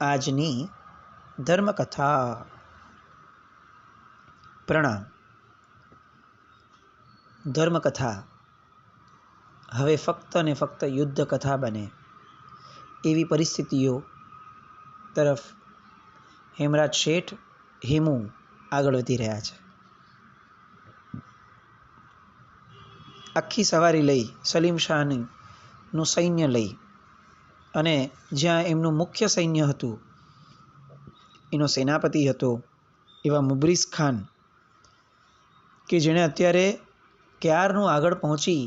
આજની ધર્મકથા. પ્રણામ. ધર્મકથા હવે ફક્ત ને ફક્ત યુદ્ધ કથા બને એવી પરિસ્થિતિઓ તરફ હેમરાજ શેઠ હેમુ આગળ વધી રહ્યા છે. આખી સવારી લઈ સલીમ શાહનું સૈન્ય લઈ અને જ્યાં એમનું મુખ્ય સૈન્ય હતું, એનો સેનાપતિ હતો એવા મુબ્રિઝ ખાન, કે જેણે અત્યારે ક્યારનું આગળ પહોંચી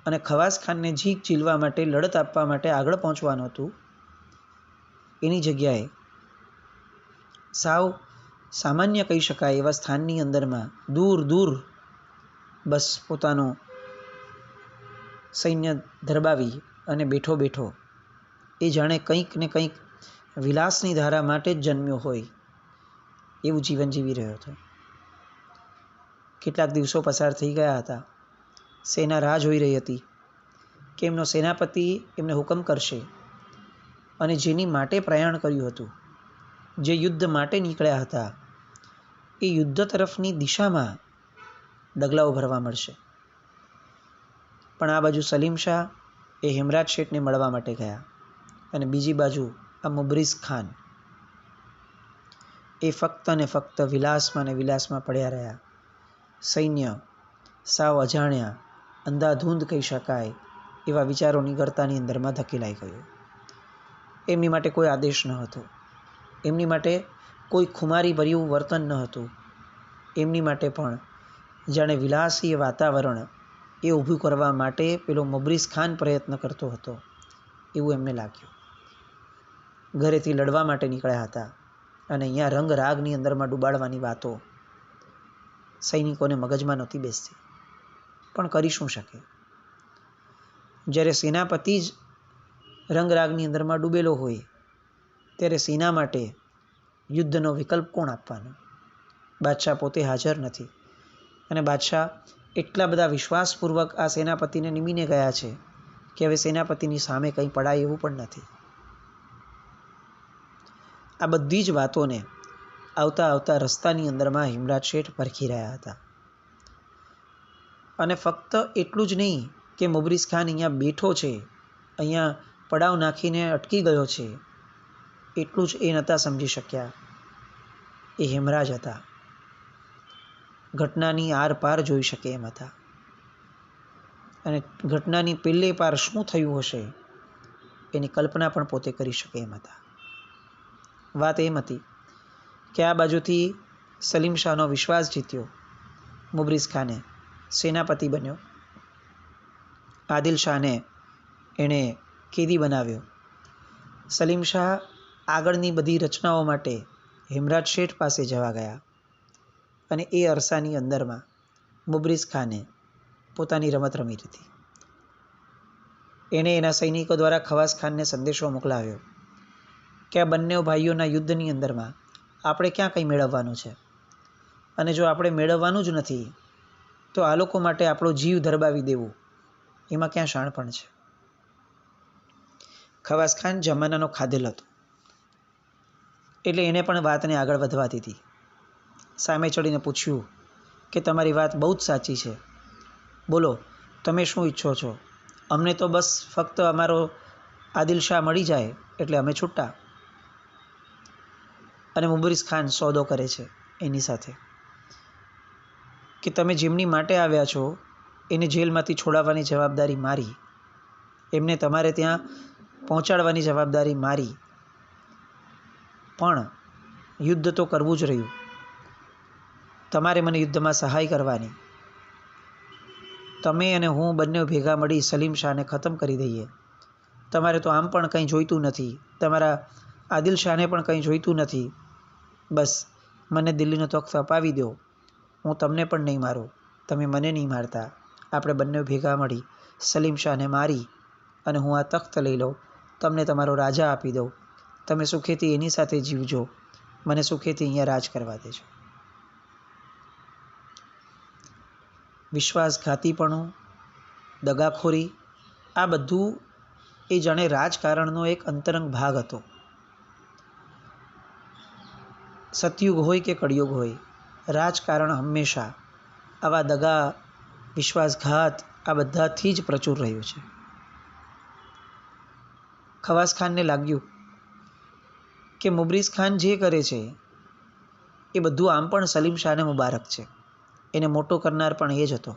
અને ખવાસ ખાનને ઝીક ઝીલવા માટે, લડત આપવા માટે આગળ પહોંચવાનું હતું, એની જગ્યાએ સાવ સામાન્ય કહી શકાય એવા સ્થાનની અંદરમાં દૂર દૂર બસ પોતાનું સૈન્ય ધરબાવી અને બેઠો બેઠો એ જાણે કંઈક ને કંઈક વિલાસની ધારા માટે જ જન્મ્યો હોય એવું જીવન જીવી રહ્યો હતો. કેટલાક દિવસો પસાર થઈ ગયા હતા. સેના રાહ જોઈ રહી હતી કે એમનો સેનાપતિ એમને હુકમ કરશે અને જેની માટે પ્રયાણ કર્યું હતું, જે યુદ્ધ માટે નીકળ્યા હતા, એ યુદ્ધ તરફની દિશામાં ડગલાઓ ભરવા મળશે. પણ આ બાજુ સલીમ શાહ એ હેમરાજ શેઠને મળવા માટે ગયા અને બીજી બાજુ આ મુબ્રિઝ ખાન એ ફક્ત ને ફક્ત વિલાસમાં ને વિલાસમાં પડ્યા રહ્યા. સૈન્ય સાવ અજાણ્યા, અંધાધૂંધ કહી શકાય એવા વિચારોની ગર્તાની અંદરમાં ધકેલાઈ ગયું. એમની માટે કોઈ આદેશ ન હતો, એમની માટે કોઈ ખુમારી ભર્યું વર્તન ન હતું. એમની માટે પણ જાણે વિલાસી વાતાવરણ એ ઊભું કરવા માટે પેલો મુબ્રિઝ ખાન પ્રયત્ન કરતો હતો એવું એમને લાગ્યું. ઘરેથી લડવા માટે નીકળ્યા હતા અને અહીંયા રંગ રાગની અંદરમાં ડૂબાડવાની વાતો સૈનિકોને મગજમાં નહોતી બેસતી. પણ કરી શું શકે? જ્યારે સેનાપતિ જ રંગરાગની અંદરમાં ડૂબેલો હોય ત્યારે સેના માટે યુદ્ધનો વિકલ્પ કોણ આપવાનો? બાદશાહ પોતે હાજર નથી અને બાદશાહ એટલા બધા વિશ્વાસપૂર્વક આ સેનાપતિને નિમીને ગયા છે કે હવે સેનાપતિની સામે કંઈ પડાય એવું પણ નથી. આ બધી જ વાતોને આવતા આવતા રસ્તાની અંદરમાં હેમરાજ શેઠ પરખી રહ્યા હતા. અને ફક્ત એટલું જ નહીં કે મુબ્રિઝ ખાન અહીંયા બેઠો છે, અહીંયા પડાવ નાખીને અટકી ગયો છે, એટલું જ એ નહોતા સમજી શક્યા. એ હેમરાજ હતા, ઘટનાની આર પાર જોઈ શકે એમ હતા અને ઘટનાની પેલે પાર શું થયું હશે એની કલ્પના પણ પોતે કરી શકે એમ હતા. વાત એમ હતી કે આ બાજુથી સલીમ શાહનો વિશ્વાસ જીત્યો મુબ્રિઝ ખાને, સેનાપતિ બન્યો. આદિલ શાહને એણે કેદી બનાવ્યો. સલીમ શાહ આગળની બધી રચનાઓ માટે હેમરાજ શેઠ પાસે જવા ગયા અને એ અરસાની અંદરમાં મુબ્રિઝ ખાને પોતાની રમત રમી લીધી. એણે એના સૈનિકો દ્વારા ખવાસ ખાનને સંદેશો મોકલાવ્યો કે આ બંને ભાઈઓના યુદ્ધની અંદરમાં આપણે ક્યાં કંઈ મેળવવાનું છે, અને જો આપણે મેળવવાનું જ નથી તો આ લોકો માટે આપણો જીવ ધરબાવી દેવું એમાં ક્યાં શાણપણ છે? ખવાસ ખાન જમાનાનો ખાધેલ હતો એટલે એને પણ વાતને આગળ વધવા દીધી. સામે ચડીને પૂછ્યું કે તમારી વાત બહુ જ સાચી છે, બોલો તમે શું ઈચ્છો છો? અમને તો બસ ફક્ત અમારો આદિલ શાહ મળી જાય એટલે અમે છૂટા. અને મુબ્રિઝ ખાન સોદો કરે છે એની સાથે કે તમે જેમની માટે આવ્યા છો એને જેલમાંથી છોડાવવાની જવાબદારી મારી, એમને તમારે ત્યાં પહોંચાડવાની જવાબદારી મારી, પણ યુદ્ધ તો કરવું જ રહ્યું. તમારે મને યુદ્ધમાં સહાય કરવાની. તમે અને હું બંને ભેગા મળી સલીમ શાહને ખતમ કરી દઈએ. તમારે તો આમ પણ કંઈ જોઈતું નથી, તમારા આદિલ શાહને પણ કંઈ જોઈતું નથી. બસ મને દિલ્હીનો તખ્ત અપાવી દો, હું તમને પણ નહીં મારું, તમે મને નહીં મારતા. આપણે બંને ભેગા મળી સલીમ શાહને મારી અને હું આ તખ્ત લઈ લઉં, તમને તમારો રાજા આપી દઉં, તમે સુખેથી એની સાથે જીવજો, મને સુખેથી અહીંયા રાજ કરવા દેજો. વિશ્વાસઘાતીપણું, દગાખોરી, આ બધું એ જાણે રાજકારણનો એક અંતરંગ ભાગ હતો. સતયુગ હોય કે કળિયુગ હોય, રાજકારણ હંમેશા આવા દગા, વિશ્વાસઘાત આ બધાથી જ પ્રચુર રહ્યું છે. ખવાસ ખાનને લાગ્યું કે મુબરીઝ ખાન જે કરે છે એ બધું આમ પણ સલીમ શાહને મુબારક છે. એને મોટો કરનાર પણ એ જ હતો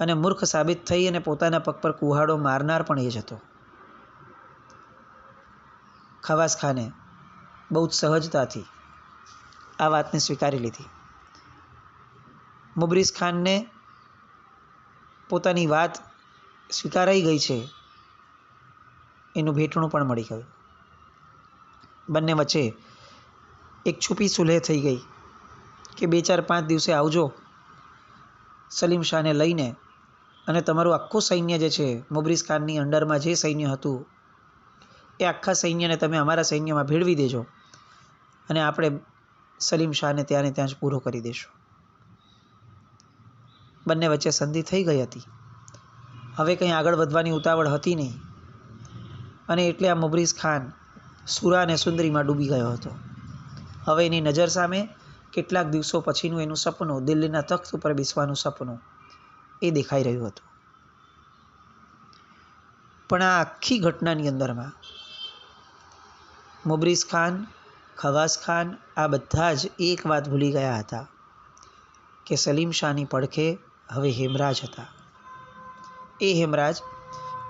અને મૂર્ખ સાબિત થઈ અને પોતાના પગ પર કુહાડો મારનાર પણ એ જ હતો. ખવાસ ખાને બહુ જ સહજતાથી આ વાતને સ્વીકારી લીધી. મુબરીઝ ખાનને પોતાની વાત સ્વીકારાઈ ગઈ છે એનું ભેટણું પણ મળી ગયું. બંને વચ્ચે એક છુપી સુલેહ થઈ ગઈ કે 2-4-5 દિવસે આવજો સલીમ શાહને લઈને, અને તમારું આખું સૈન્ય જે છે મુબરીઝ ખાનની અંડરમાં જે સૈન્ય હતું એ આખા સૈન્યને તમે અમારા સૈન્યમાં ભેળવી દેજો અને આપણે સલીમ શાહને ત્યાં જ પૂરો કરી દઈશું. બંને વચ્ચે સંધિ થઈ ગઈ હતી. હવે કંઈ આગળ વધવાની ઉતાવળ હતી નહીં અને એટલે આ મુબરીઝ ખાન સુરા અને સુંદરીમાં ડૂબી ગયો હતો. હવે એની નજર સામે કેટલાક દિવસો પછીનું એનું સપનું, દિલ્હીના તખ્ત ઉપર બેસવાનું સપનું એ દેખાઈ રહ્યું હતું. પણ આ આખી ઘટનાની અંદરમાં મુબરીઝ ખાન, ખવાસ ખાન આ બધા જ એક વાત ભૂલી ગયા હતા કે સલીમ શાહની પડખે હવે હેમરાજ હતા. એ હેમરાજ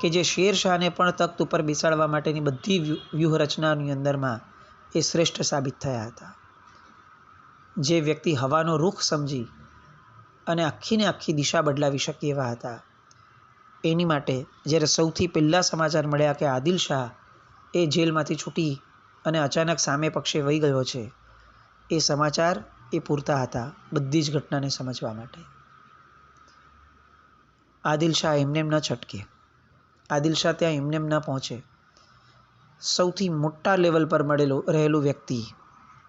કે જે શેર શાહને પણ તખ્ત ઉપર બેસાડવા માટેની બધી વ્યૂહરચનાની અંદરમાં એ શ્રેષ્ઠ સાબિત થયા હતા. જે વ્યક્તિ હવાનો રૂખ સમજી અને આખીને આખી દિશા બદલાવી શકે એવા હતા. એની માટે જ્યારે સૌથી પહેલાં સમાચાર મળ્યા કે આદિલ શાહ એ જેલમાંથી છૂટી અને અચાનક સામે પક્ષે વહી ગયો છે, એ સમાચાર એ પૂરતા હતા બધી જ ઘટનાને સમજવા માટે. આદિલ શાહ એમનેમ ન છટકે, આદિલ શાહ ત્યાં એમનેમ ન પહોંચે. સૌથી મોટા લેવલ પર રહેલું વ્યક્તિ,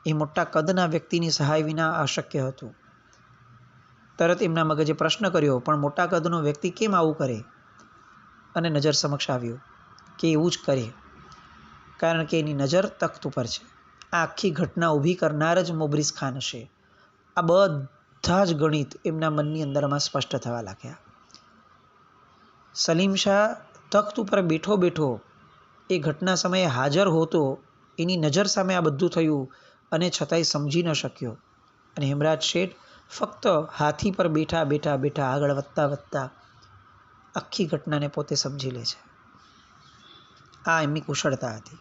એ મોટા કદના વ્યક્તિની સહાય વિના અશક્ય હતું. તરત એમના મગજે પ્રશ્ન કર્યો, પણ મોટા કદનો વ્યક્તિ કેમ આવું કરે? અને નજર સમક્ષ આવ્યું કે એવું જ કરે કારણ કે એની નજર તખ્ત ઉપર છે. આ આખી ઘટના ઊભી કરનાર જ મુબરીઝ ખાન હશે. આ બધા જ ગણિત એમના મનની અંદરમાં સ્પષ્ટ થવા લાગ્યા. સલીમ શાહ તખ્ત ઉપર બેઠો બેઠો એ ઘટના સમયે હાજર હોતો, એની નજર સામે આ બધું થયું અને છતાંય સમજી ન શક્યો. અને હેમરાજ શેઠ ફક્ત હાથી પર બેઠા બેઠા બેઠા આગળ વધતા વધતા આખી ઘટનાને પોતે સમજી લે છે. આ એમની કુશળતા હતી.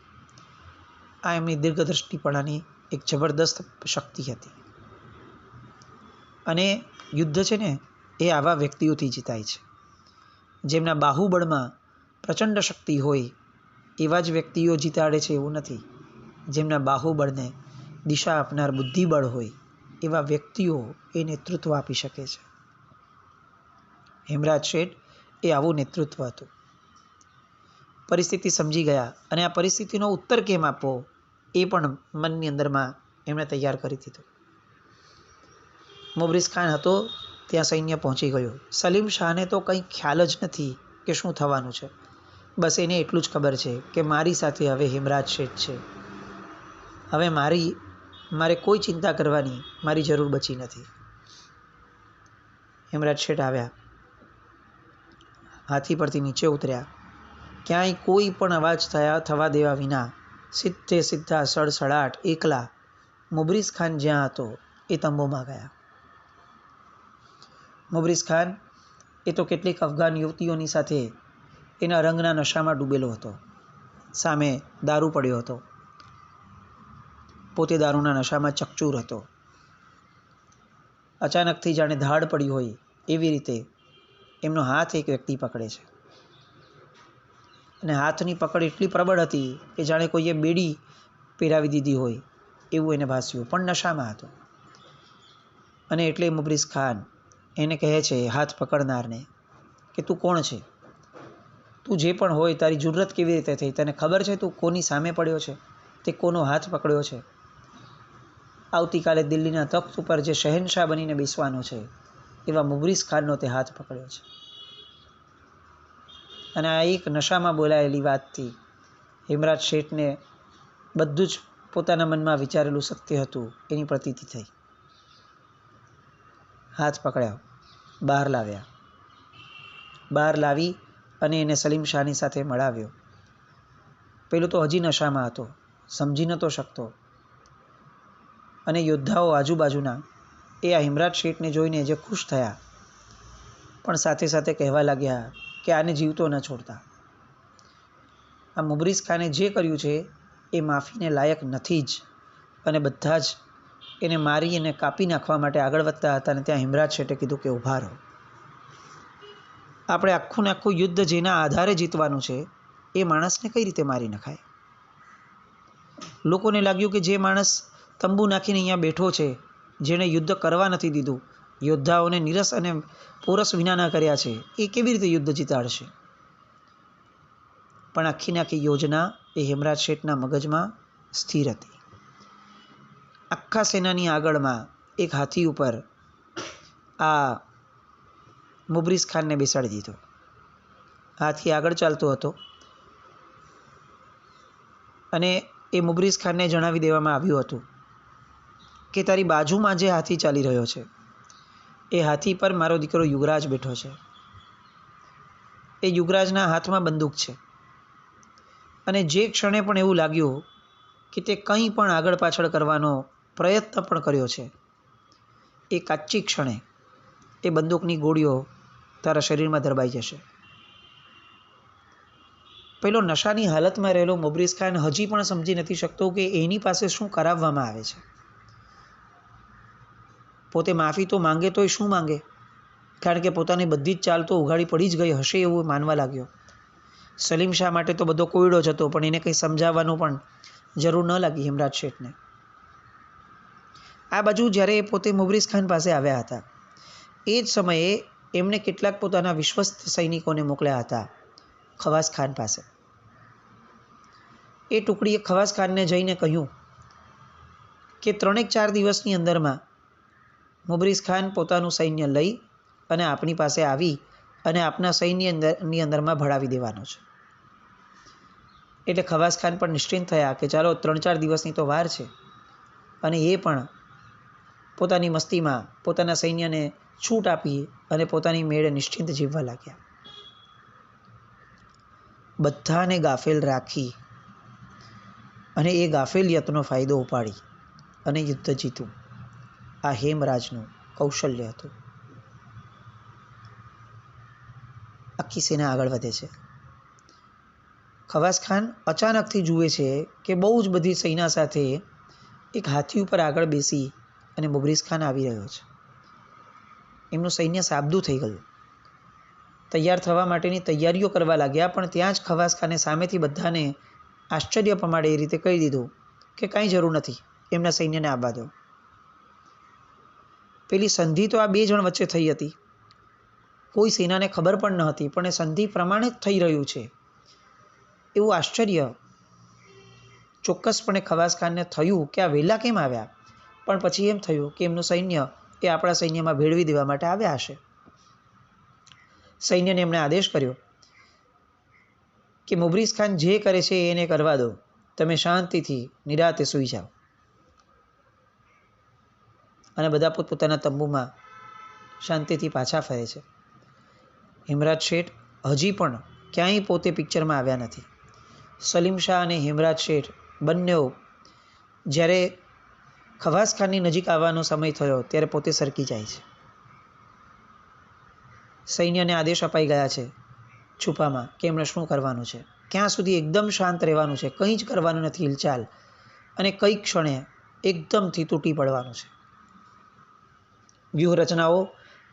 આ એમની દીર્ઘદ્રષ્ટિપણાની એક જબરદસ્ત શક્તિ હતી. અને યુદ્ધ છે ને એ આવા વ્યક્તિઓથી જીતાય છે. જેમના બાહુબળમાં પ્રચંડ શક્તિ હોય એવા જ વ્યક્તિઓ જીતાડે છે એવું નથી. જેમના બાહુબળને દિશા આપનાર બુદ્ધિબળ હોય એવા વ્યક્તિઓ એ નેતૃત્વ આપી શકે છે. હેમરાજ શેઠ એ આવું નેતૃત્વ હતું. પરિસ્થિતિ સમજી ગયા અને આ પરિસ્થિતિનો ઉત્તર કેમ આપવો એ પણ મનની અંદરમાં એમણે તૈયાર કરી દીધું. મુબરીઝ ખાન હતો ત્યાં સૈન્ય પહોંચી ગયું. સલીમ શાહને તો કંઈ ખ્યાલ જ નથી કે શું થવાનું છે. બસ એને એટલું જ ખબર છે કે મારી સાથે હવે હેમરાજ શેઠ છે. હવે મારે કોઈ ચિંતા કરવાની મારી જરૂર બચી નથી. હેમરાજ શેઠ આવ્યા, હાથી પરથી નીચે ઉતર્યા, ક્યાંય કોઈ પણ અવાજ થવા દેવા વિના સીધા સડસડાટ એકલા મુબરીઝ ખાન જ્યાં હતો એ તંબુમાં ગયા. મુબરીઝ ખાન એ તો કેટલીક અફઘાન યુવતીઓની સાથે એના રંગના નશામાં ડૂબેલો હતો. સામે દારૂ પડ્યો હતો. પોતે દારૂના નશામાં ચકચૂર હતો. અચાનકથી જાણે ધાડ પડી હોય એવી રીતે એમનો હાથ એક વ્યક્તિ પકડે છે. અને હાથની પકડ એટલી પ્રબળ હતી કે જાણે કોઈએ બેડી પહેરાવી દીધી હોય એવું એને ભાસ્યું, પણ નશામાં હતો. અને એટલે મુબરીઝ ખાન એને કહે છે હાથ પકડનારને કે તું કોણ છે? તું જે પણ હોય, તારી જુર્રત કેવી રીતે થઈ? તને ખબર છે તું કોની સામે પડ્યો છે? તે કોનો હાથ પકડ્યો છે? આવતીકાલે દિલ્હીના તખ્ત ઉપર જે શહેનશાહ બનીને બેસવાનો છે એવા મુબરીઝ ખાનનો તે હાથ પકડ્યો છે. અને આ એક નશામાં બોલાયેલી વાતથી હેમરાજ શેઠને બધું જ પોતાના મનમાં વિચારેલું સત્ય હતું એની પ્રતીતિ થઈ. હાથ પકડ્યા, બહાર લાવ્યા. બહાર લાવી અને એને સલીમ શાહની સાથે મળાવ્યો. પેલો તો હજી નશામાં હતો, સમજી નહોતો શકતો. અને યોદ્ધાઓ આજુબાજુના એ આ હિમરાજ શેઠને જોઈને જે ખુશ થયા, પણ સાથે સાથે કહેવા લાગ્યા કે આને જીવતો ન છોડતા. આ મુબરીઝ ખાને જે કર્યું છે એ માફીને લાયક નથી જ. અને બધા જ એને મારી અને કાપી નાખવા માટે આગળ વધતા હતા. અને ત્યાં હિમરાજ શેઠે કીધું કે ઊભા રહો. આપણે આખું ને આખું યુદ્ધ જેના આધારે જીતવાનું છે એ માણસને કઈ રીતે મારી નખાય? લોકોને લાગ્યું કે જે માણસ તંબુ નાખીને અહીંયા બેઠો છે, જેણે યુદ્ધ કરવા નથી દીધું, યોદ્ધાઓને નીરસ અને પોરસ વિનાના કર્યા છે, એ કેવી રીતે યુદ્ધ જીતાડશે? પણ આખી ને આખી યોજના એ હેમરાજ શેઠના મગજમાં સ્થિર હતી. આખા સેનાની આગળમાં એક હાથી ઉપર આ મુબરીઝ ખાનને બેસાડી દીધો. હાથી આગળ ચાલતો હતો અને એ મુબરીઝ ખાનને જણાવી દેવામાં આવ્યું હતું કે તારી બાજુમાં જે હાથી ચાલી રહ્યો છે એ હાથી પર મારો દીકરો યુગરાજ બેઠો છે. એ યુગરાજના હાથમાં બંદૂક છે અને જે ક્ષણે પણ એવું લાગ્યું કે તે કંઈ પણ આગળ પાછળ કરવાનો પ્રયત્ન પણ કર્યો છે, એ કાચી ક્ષણે એ બંદૂકની ગોળીઓ તારા શરીરમાં ધરબાઈ જશે. પેલો નશાની હાલતમાં રહેલો મુબરીઝ ખાન હજી પણ સમજી નથી શકતો કે એની પાસે શું કરાવવામાં આવે છે. પોતે માફી તો માંગે તોય શું માંગે? કારણ કે પોતાની બધી જ ચાલ તો ઉઘાડી પડી જ ગઈ હશે એવું માનવા લાગ્યો. સલીમ શાહ માટે તો બધો કોયડો જ હતો, પણ એને કંઈ સમજાવવાનું પણ જરૂર ન લાગી હિમરાજ શેઠને. આ બાજુ જ્યારે એ પોતે મુબરીઝ ખાન પાસે આવ્યા હતા, એ જ સમયે એમણે કેટલાક પોતાના વિશ્વસ્ત સૈનિકોને મોકલ્યા હતા ખવાસ ખાન પાસે. એ ટુકડીએ ખવાસ ખાનને જઈને કહ્યું કે 3-4 દિવસની અંદરમાં મુબરીઝ ખાન પોતાનું સૈન્ય લઈ અને આપણી પાસે આવી અને આપના સૈન્યની અંદરમાં ભળાવી દેવાનો છે. એટલે ખવાસ ખાન પણ નિશ્ચિંત થયા કે ચાલો 3-4 દિવસની તો વાર છે. અને એ પણ પોતાની મસ્તીમાં પોતાના સૈન્યને છૂટ આપી અને પોતાની મેળે નિશ્ચિંત જીવવા લાગ્યા. બધાને ગાફેલ રાખી અને એ ગાફેલિયતનો ફાયદો ઉપાડી અને યુદ્ધ જીતું આ હેમરાજનું કૌશલ્ય હતું. આખી સેના આગળ વધે છે. ખવાસ ખાન અચાનકથી જુએ છે કે બહુ જ બધી સેના સાથે એક હાથી ઉપર આગળ બેસી અને મુબરીઝ ખાન આવી રહ્યો છે. એમનું સૈન્ય સાબદું થઈ ગયું. તૈયાર થવા માટેની તૈયારીઓ કરવા લાગ્યા, પણ ત્યાં જ ખવાસ ખાને સામેથી બધાને આશ્ચર્ય પમાડે એ રીતે કહી દીધું કે કાંઈ જરૂર નથી, એમના સૈન્યને આવવા દો. પેલી સંધિ તો આ 2 જણ વચ્ચે થઈ હતી. કોઈ સેનાને ખબર પણ ન હતી, પણ એ સંધિ પ્રમાણે જ થઈ રહ્યું છે એવું આશ્ચર્ય ચોક્કસપણે ખવાસ ખાનને થયું કે આ વહેલા કેમ આવ્યા. પણ પછી એમ થયું કે એમનું સૈન્ય એ આપણા સૈન્યમાં ભેળવી દેવા માટે આવ્યા હશે. સૈન્યને એમણે આદેશ કર્યો કે મુબરીઝ ખાન જે કરે છે એને કરવા દો, તમે શાંતિથી નિરાતે સૂઈ જાઓ. અને બધા પોતપોતાના તંબુમાં શાંતિથી પાછા ફરે છે. હિમરાજ શેઠ હજી પણ ક્યાંય પોતે પિક્ચરમાં આવ્યા નથી. સલીમ શાહ અને હિમરાજ શેઠ બંનેઓ જ્યારે ખવાસ ખાનની નજીક આવવાનો સમય થયો ત્યારે પોતે સરકી જાય છે. સૈન્યને આદેશ અપાઈ ગયા છે છુપામાં કે એમણે શું કરવાનું છે, ક્યાં સુધી એકદમ શાંત રહેવાનું છે, કંઈ જ કરવાનું નથી હિલચાલ, અને કઈ ક્ષણે એકદમથી તૂટી પડવાનું છે. વ્યૂહરચનાઓ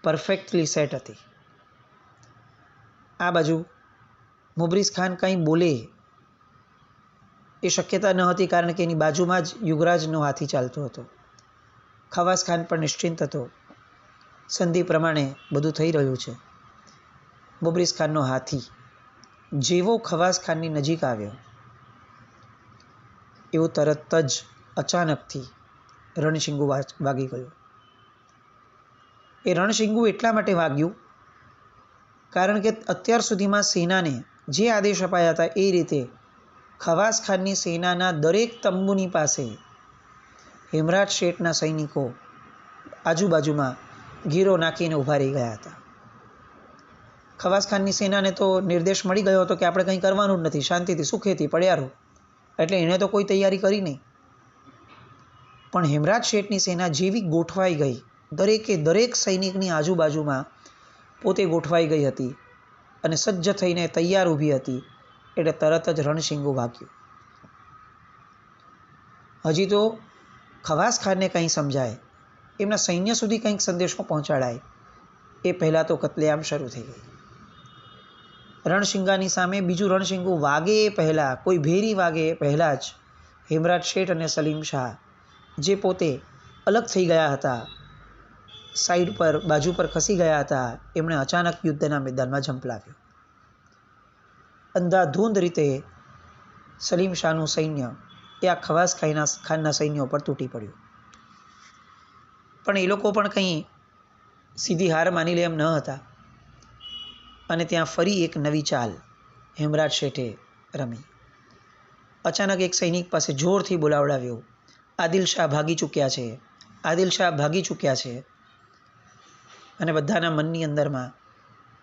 પરફેક્ટલી સેટ હતી. આ બાજુ મુબરીઝ ખાન કંઈ બોલે એ શક્યતા ન હતી, કારણ કે એની બાજુમાં જ યુગરાજનો હાથી ચાલતો હતો. ખવાસ ખાન પણ નિશ્ચિંત હતો. સંધિ પ્રમાણે બધું થઈ રહ્યું છે. મુબરીઝ ખાનનો હાથી જેવો ખવાસ ખાનની નજીક આવ્યો એવું તરત જ અચાનકથી રણશીંગું વાગી ગયું. એ રણશીંગું એટલા માટે વાગ્યું કારણ કે અત્યાર સુધીમાં સેનાને જે આદેશ અપાયા હતા એ રીતે ખવાસ ખાનની સેનાના દરેક તંબુની પાસે હેમરાજ શેઠના સૈનિકો આજુબાજુમાં ઘીરો નાખીને ઊભા રહી ગયા હતા. ખવાસ ખાનની સેનાને તો નિર્દેશ મળી ગયો હતો કે આપણે કંઈ કરવાનું જ નથી, શાંતિથી સુખેથી પડ્યા રહો, એટલે એણે તો કોઈ તૈયારી કરી નહીં. પણ હેમરાજ શેઠની સેના જેવી ગોઠવાઈ ગઈ, દરેકે દરેક સૈનિકની આજુબાજુમાં પોતે ગોઠવાઈ ગઈ હતી અને સજ્જ થઈને તૈયાર ઊભી હતી, એટલે તરત જ રણશીંગો વાગ્યું. હજી તો ખવાસ ખાનને કંઈ સમજાય, એમના સૈન્ય સુધી કંઈક સંદેશો પહોંચાડાય એ પહેલાં તો કત્લેઆમ શરૂ થઈ ગઈ. રણશિંગાની સામે બીજું રણશીંગું વાગે એ પહેલાં, કોઈ ભેરી વાગે એ પહેલાં જ હેમરાજ શેઠ અને સલીમ શાહ, જે પોતે અલગ થઈ ગયા હતા, સાઈડ પર બાજુ પર ખસી ગયા હતા, એમણે અચાનક યુદ્ધના મેદાનમાં ઝંપલાવ્યો. અંધાધૂંધ રીતે સલીમ શાહનું સૈન્ય એ આ ખવાસ ખાનના સૈન્ય પર તૂટી પડ્યું. પણ એ લોકો પણ કંઈ સીધી હાર માની લે એમ ન હતા અને ત્યાં ફરી એક નવી ચાલ હેમરાજ શેઠે રમી. અચાનક એક સૈનિક પાસે જોરથી બોલાવડાવ્યો, આદિલ શાહ ભાગી ચૂક્યા છે, આદિલ શાહ ભાગી ચૂક્યા છે. અને બધાના મનની અંદરમાં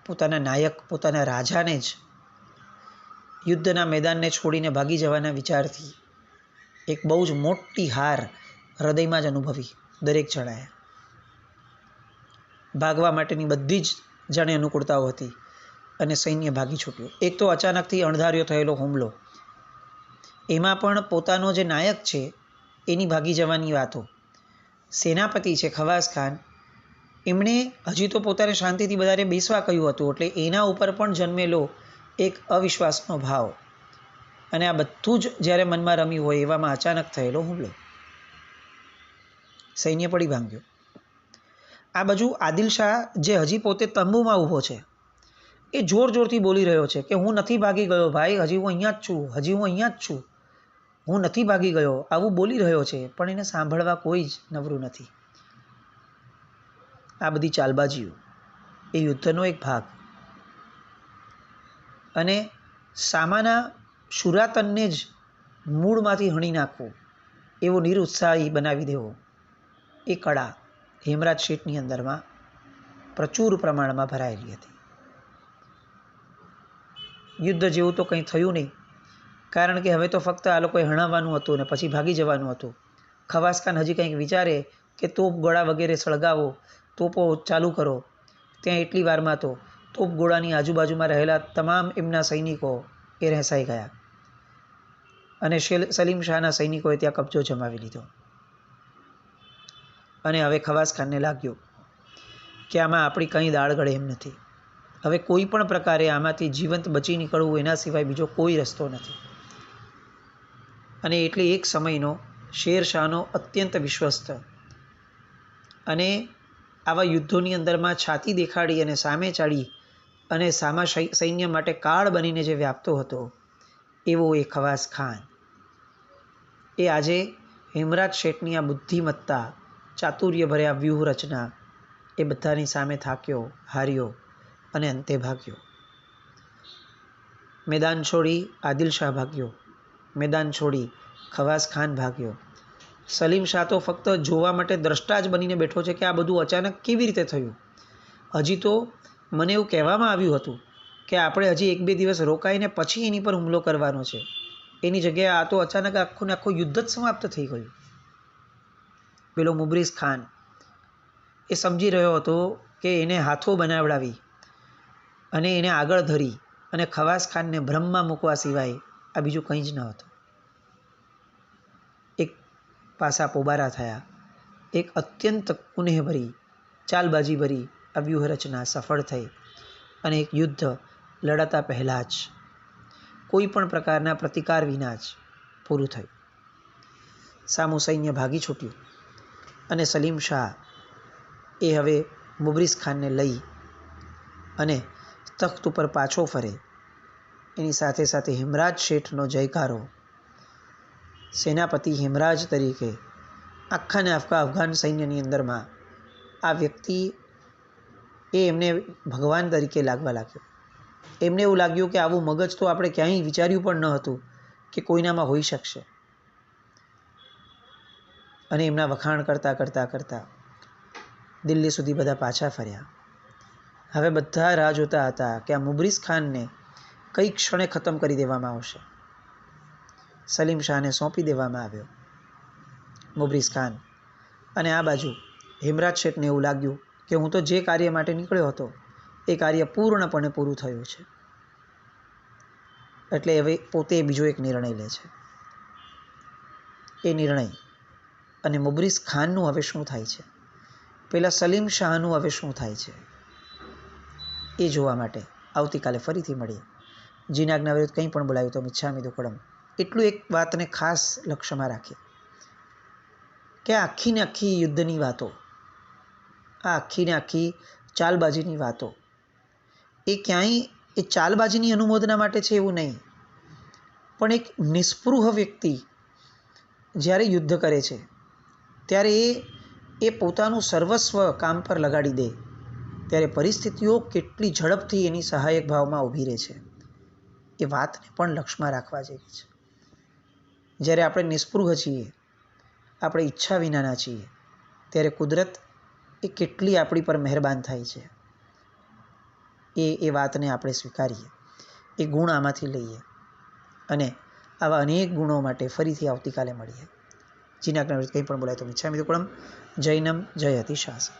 પોતાના નાયક, પોતાના રાજાને જ યુદ્ધના મેદાનને છોડીને ભાગી જવાના વિચારથી એક બહુ જ મોટી હાર હૃદયમાં જ અનુભવી દરેક જણાએ. ભાગવા માટેની બધી જ જાણે અનુકૂળતાઓ હતી અને સૈન્ય ભાગી છૂટ્યું. એક તો અચાનકથી અણધાર્યો થયેલો હુમલો, એમાં પણ પોતાનો જે નાયક છે એની ભાગી જવાની વાતો. સેનાપતિ છે ખવાસ ખાન, એમણે હજી તો પોતાને શાંતિથી બધાને બેસવા કહ્યું હતું, એટલે એના ઉપર પણ જન્મેલો એક અવિશ્વાસનો ભાવ અને આ બધું જ જ્યારે મનમાં રમ્યું હોય એવામાં અચાનક થયેલો હુમલો. સૈન્ય પડી ભાંગ્યો. આ બાજુ આદિલ શાહ, જે હજી પોતે તંબુમાં ઊભો છે, એ જોર જોરથી બોલી રહ્યો છે કે હું નથી ભાગી ગયો ભાઈ, હજી હું અહીંયા જ છું, હજી હું અહીંયા જ છું, હું નથી ભાગી ગયો, આવું બોલી રહ્યો છે. પણ એને સાંભળવા કોઈ જ નવરું નથી. આ બધી ચાલબાજીઓ એ યુદ્ધનો એક ભાગ. અને સામાના શુરાતનને જ મૂળમાંથી હણી નાખવું, એવો નિરુત્સાહી બનાવી દેવો, એ કળા હેમરાજ શેઠની અંદરમાં પ્રચુર પ્રમાણમાં ભરાયેલી હતી. યુદ્ધ જેવું તો કંઈ થયું નહીં, કારણ કે હવે તો ફક્ત આ લોકોએ હણાવવાનું હતું ને પછી ભાગી જવાનું હતું. ખવાસ ખાન હજી કંઈક વિચારે કે તોપ ગોળા વગેરે સળગાવો, તોપો ચાલુ કરો, ત્યાં એટલી વારમાં તો તોપ ગોળાની આજુબાજુમાં રહેલા તમામ એમના સૈનિકો એ રહેસાઈ ગયા અને સલીમ શાહના સૈનિકોએ ત્યાં કબજો જમાવી લીધો. અને હવે ખવાસ ખાનને લાગ્યું કે આમાં આપણી કંઈ દાળ ગળે એમ નથી. હવે કોઈ પણ પ્રકારે આમાંથી જીવંત બચી નીકળવું એના સિવાય બીજો કોઈ રસ્તો નથી. અને એટલે એક સમયનો શેરશાહનો અત્યંત વિશ્વસ્ત અને આવા યુદ્ધોની અંદરમાં છાતી દેખાડી અને સામે ચાડી અને સામા સૈન્ય માટે કાળ બનીને જે વ્યાપતો હતો, એવો એ ખવાસ ખાન એ આજે હેમરાજ શેઠની આ બુદ્ધિમત્તા, ચાતુર્યભર્યા વ્યૂહરચના, એ બધાની સામે થાક્યો, હાર્યો અને અંતે ભાગ્યો. મેદાન છોડી આદિલ શાહ ભાગ્યો, મેદાન છોડી ખવાસ ખાન ભાગ્યો. સલીમ શાહ તો ફક્ત જોવા માટે દ્રષ્ટા જ બનીને બેઠો છે કે આ બધું અચાનક કેવી રીતે થયું. હજી તો મને એવું કહેવામાં આવ્યું હતું કે આપણે હજી 1-2 દિવસ રોકાઈને પછી એની પર હુમલો કરવાનો છે. એની જગ્યાએ આ તો અચાનક આખું ને આખું યુદ્ધ જ સમાપ્ત થઈ ગયું. પેલો મુબરીઝ ખાન એ સમજી રહ્યો હતો કે એને હાથો બનાવડાવી અને એને આગળ ધરી અને ખવાસ ખાનને ભ્રમમાં મૂકવા સિવાય આ બીજું કંઈ જ ન હતું. એક પાસા પોબારા થયા. એક અત્યંત કુનેહભરી, ચાલબાજીભરી આ વ્યૂહરચના સફળ થઈ અને એક યુદ્ધ લડાતા પહેલાં જ કોઈ પણ પ્રકારના પ્રતિકાર વિના જ પૂરું થયું. સામું સૈન્ય ભાગી છૂટ્યું અને સલીમ શાહ એ હવે મુબરીઝ ખાનને લઈ અને તખ્ત ઉપર પાછો ફરે. એની સાથે સાથે હેમરાજ શેઠનો જયકારો, સેનાપતિ હેમરાજ તરીકે આખા ને આખા અફઘાન સૈન્યની અંદરમાં આ વ્યક્તિ એ એમને ભગવાન તરીકે લાગવા લાગ્યો. એમને એવું લાગ્યું કે આવું મગજ તો આપણે ક્યાંય વિચાર્યું પણ ન હતું કે કોઈનામાં હોઈ શકશે. અને એમના વખાણ કરતાં કરતાં કરતાં દિલ્હી સુધી બધા પાછા ફર્યા. હવે બધા રાહ જોતા હતા કે આ મુબ્રિઝ ખાનને કઈ ક્ષણે ખતમ કરી દેવામાં આવશે. સલીમ શાહને સોંપી દેવામાં આવ્યો મુબ્રિઝ ખાન. અને આ બાજુ હેમરાજ શેઠને એવું લાગ્યું કે હું તો જે કાર્ય માટે નીકળ્યો હતો એ કાર્ય પૂર્ણપણે પૂરું થયું છે. એટલે હવે પોતે બીજો એક નિર્ણય લે છે. એ નિર્ણય અને મુબ્રિઝ ખાનનું હવે શું થાય છે, પેલા સલીમ શાહનું હવે શું થાય છે, એ જોવા માટે આવતીકાલે ફરીથી મળીએ. જીનાગના વિરુદ્ધ કંઈ પણ બોલાવ્યું તો મિચ્છામિ દુક્કડમ. એટલું એક વાતને ખાસ લક્ષ્યમાં રાખીએ કે આખી ને આખી યુદ્ધની વાતો, આ આખી ને આખી ચાલબાજીની વાતો એ ક્યાંય એ ચાલબાજીની અનુમોદના માટે છે એવું નહીં, પણ એક નિસ્પૃહ વ્યક્તિ જ્યારે યુદ્ધ કરે છે ત્યારે એ પોતાનું સર્વસ્વ કામ પર લગાડી દે ત્યારે પરિસ્થિતિઓ કેટલી ઝડપથી એની સહાયક ભાવમાં ઊભી રહે છે, એ વાતને પણ લક્ષ્યમાં રાખવા જેવી છે. જ્યારે આપણે નિસ્પૃહ છીએ, આપણે ઈચ્છા વિનાના છીએ, ત્યારે કુદરત એ કેટલી આપણી પર મહેરબાન થાય છે, એ વાતને આપણે સ્વીકારીએ, એ ગુણ આમાંથી લઈએ અને આવા અનેક ગુણો માટે ફરીથી આવતીકાલે મળીએ. જીનાગના વિરુદ્ધ કંઈ પણ બોલાય તો મિચ્છામિ દુક્કડમ. જૈનમ જયતિ શાસન.